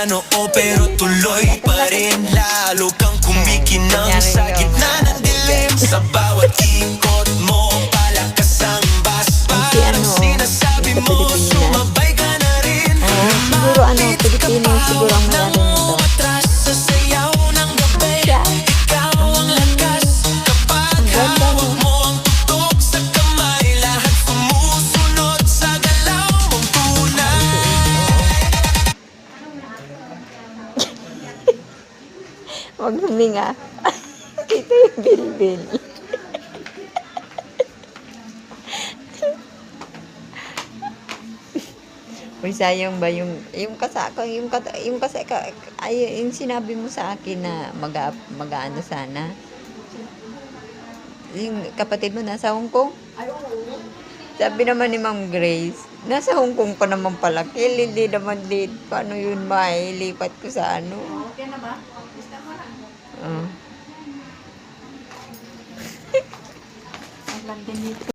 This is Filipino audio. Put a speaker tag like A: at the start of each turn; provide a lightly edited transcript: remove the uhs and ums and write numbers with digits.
A: noo pero tuloy pa rin. Lalo kang kumikinang sa gitna ng dilim. Sa bawat ikot mo, palakas ang bas. Parang sinasabi mo, sumabay ka na rin.
B: Siguro Pilipino siguro ang meron nito.
A: Atras sa sayaw ng gabi. Ikaw ang lakas. Kapag hawak mo ang tutok sa kamay, lahat sumusunod sa galaw mong tunay.
B: Huwag huminga. Ito yung bilbil. Uy, sayang ba yung sinabi mo sa akin na mag-aano sana. Yung kapatid mo nasa Hong Kong? Sabi naman ni Ma'am Grace, nasa Hong Kong pa naman pala. Hindi naman din. Paano yun mailipat ko sa ano?
C: Okay na ba? Gusto mo na.
B: Uh.
C: Ang lang din dito.